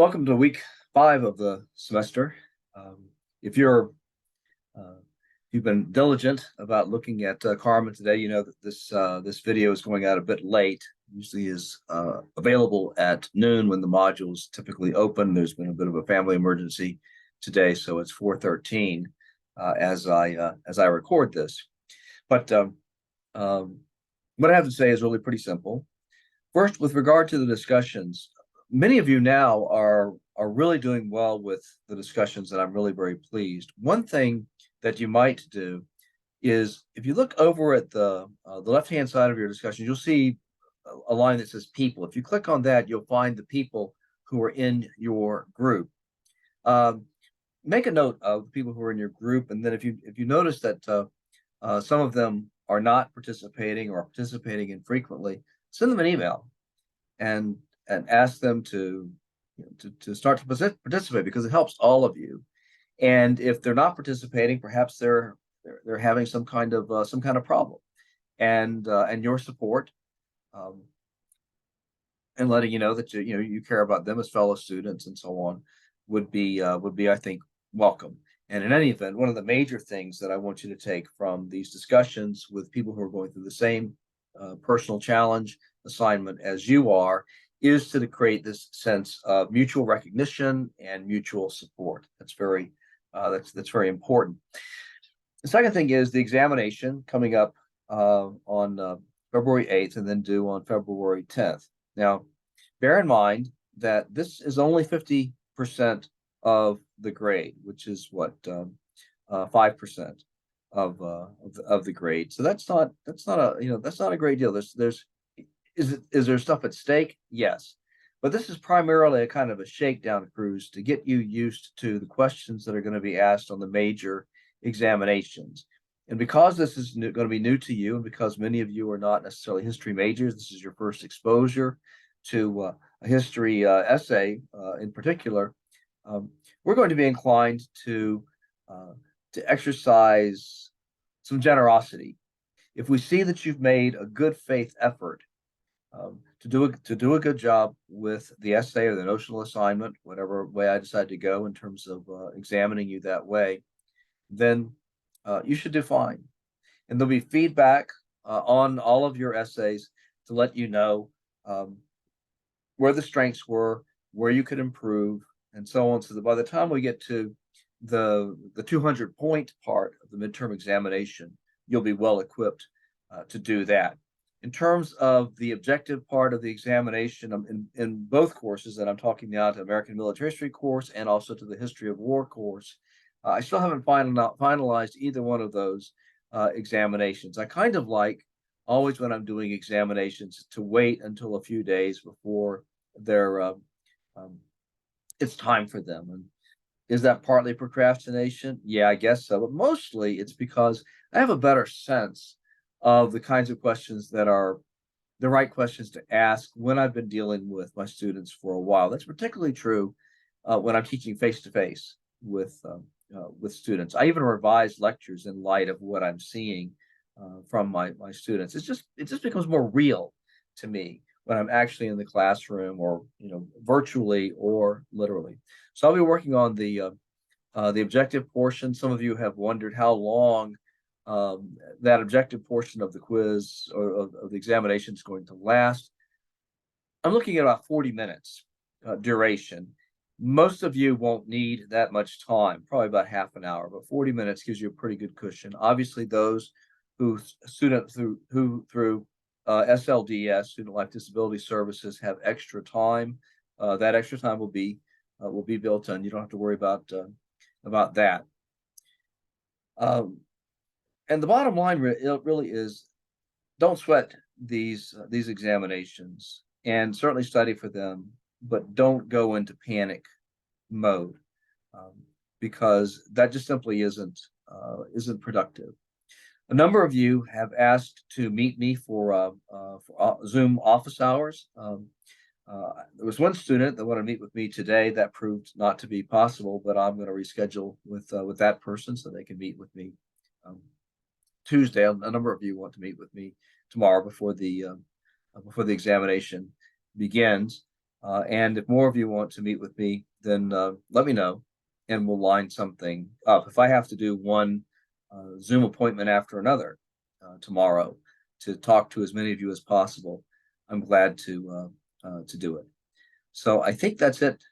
Welcome to week 5 of the semester. Um, if you're uh, you've been diligent about looking at Carmen today, you know that this video is going out a bit late. Usually is available at noon when the modules typically open. There's been a bit of a family emergency today, so it's 4:13 as I record this. But um, what I have to say is really pretty simple. First, with regard to the discussions, many of you now are really doing well with the discussions, and I'm really very pleased. One thing that you might do is if you look over at the left-hand side of your discussions, you'll see a line that says people. If you click on that, you'll find the people who are in your group. Um, Make a note of the people who are in your group, and then if you notice that some of them are not participating or participating infrequently, send them an email and ask them to start to participate because it helps all of you. And if they're not participating, perhaps they're having some kind of problem, and your support um, and letting you know that you care about them as fellow students and so on would be I think welcome. And in any event, one of the major things that I want you to take from these discussions with people who are going through the same personal challenge assignment as you are is to create this sense of mutual recognition and mutual support. That's very important. The second thing is the examination coming up on February 8th and then due on February 10th. Now, bear in mind that this is only 50% of the grade, which is what 5% of the grade. So that's not a great deal. Is there stuff at stake? Yes. But this is primarily a kind of a shakedown cruise to get you used to the questions that are going to be asked on the major examinations. And because this is going to be new to you, and because many of you are not necessarily history majors, this is your first exposure to a history essay in particular, we're going to be inclined uh, to exercise some generosity. If we see that you've made a good faith effort to do a good job with the essay or the notional assignment, whatever way I decide to go in terms of examining you that way, then you should do fine. And there'll be feedback on all of your essays to let you know um, where the strengths were, where you could improve, and so on. So that by the time we get to the 200-point part of the midterm examination, you'll be well equipped to do that. In terms of the objective part of the examination, in both courses, and I'm talking now to American Military History course and also to the History of War course, I still haven't finalized either one of those examinations. I kind of like always when I'm doing examinations to wait until a few days before they're um, it's time for them. And is that partly procrastination? Yeah, I guess so. But mostly it's because I have a better sense of the kinds of questions that are the right questions to ask when I've been dealing with my students for a while. That's particularly true when I'm teaching face to face with students. I even revise lectures in light of what I'm seeing from my students. It just becomes more real to me when I'm actually in the classroom or virtually or literally. So I'll be working on the objective portion. Some of you have wondered how long that objective portion of the quiz or of the examination is going to last. I'm looking at about 40 minutes duration. Most of you won't need that much time, probably about half an hour, but 40 minutes gives you a pretty good cushion. Obviously, those who through SLDS, Student Life Disability Services, have extra time. That extra time will be built in. You don't have to worry about that. And the bottom line really is, don't sweat these examinations, and certainly study for them, but don't go into panic mode um, because that just simply isn't productive. A number of you have asked to meet me for Zoom office hours. There was one student that wanted to meet with me today. That proved not to be possible, but I'm going to reschedule with that person so they can meet with me um, Tuesday. A number of you want to meet with me tomorrow before the examination begins. And if more of you want to meet with me, then let me know and we'll line something up. If I have to do one Zoom appointment after another tomorrow to talk to as many of you as possible, I'm glad to do it. So I think that's it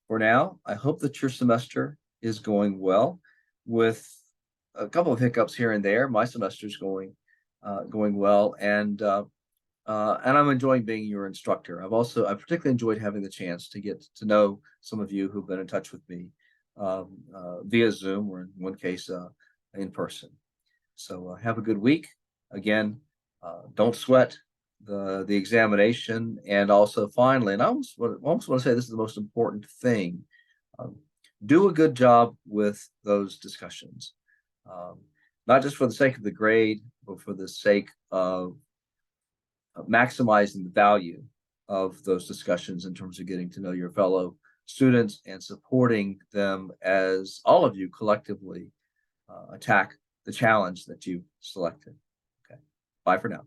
for now. I hope that your semester is going well, with a couple of hiccups here and there. My semester's going well, and I'm enjoying being your instructor. I particularly enjoyed having the chance to get to know some of you who've been in touch with me via Zoom, or in one case in person. So have a good week. Again, don't sweat the examination, and also finally, and I almost want to say this is the most important thing: um, do a good job with those discussions, um, not just for the sake of the grade, but for the sake of maximizing the value of those discussions in terms of getting to know your fellow students and supporting them as all of you collectively attack the challenge that you selected. Okay, bye for now.